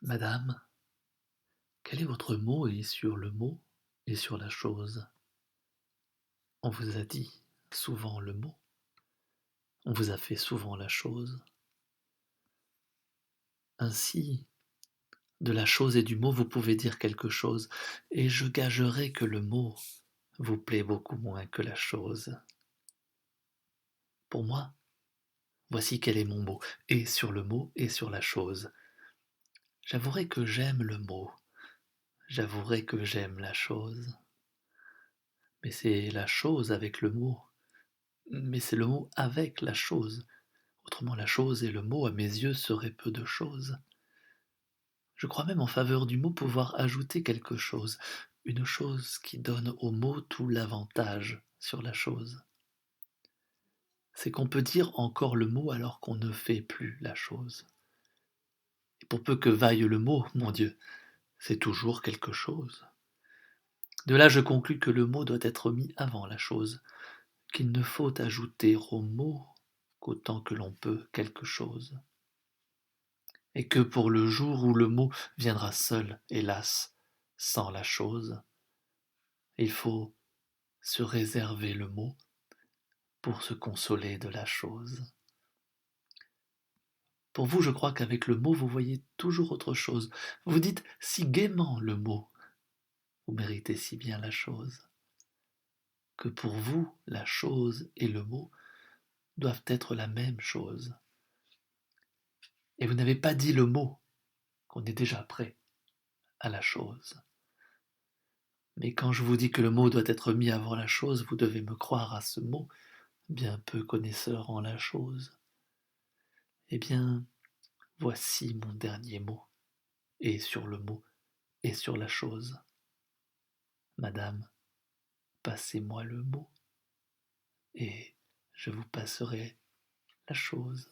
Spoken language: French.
Madame, quel est votre mot et sur le mot et sur la chose? On vous a dit souvent le mot, on vous a fait souvent la chose. Ainsi, de la chose et du mot, vous pouvez dire quelque chose, et je gagerais que le mot vous plaît beaucoup moins que la chose. Pour moi, voici quel est mon mot, et sur le mot et sur la chose. J'avouerai que j'aime le mot, j'avouerai que j'aime la chose, mais c'est la chose avec le mot, mais c'est le mot avec la chose. Autrement, la chose et le mot, à mes yeux, seraient peu de choses. Je crois même en faveur du mot pouvoir ajouter quelque chose, une chose qui donne au mot tout l'avantage sur la chose. C'est qu'on peut dire encore le mot alors qu'on ne fait plus la chose. Et pour peu que vaille le mot, mon Dieu, c'est toujours quelque chose. De là je conclus que le mot doit être mis avant la chose, qu'il ne faut ajouter au mot qu'autant que l'on peut quelque chose. Et que pour le jour où le mot viendra seul, hélas, sans la chose, il faut se réserver le mot pour se consoler de la chose. Pour vous, je crois qu'avec le mot, vous voyez toujours autre chose. Vous dites si gaiement le mot, vous méritez si bien la chose, que pour vous, la chose et le mot doivent être la même chose. Et vous n'avez pas dit le mot, qu'on est déjà prêt à la chose. Mais quand je vous dis que le mot doit être mis avant la chose, vous devez me croire à ce mot, bien peu connaisseur en la chose. Eh bien, voici mon dernier mot, et sur le mot, et sur la chose. Madame, passez-moi le mot, et je vous passerai la chose.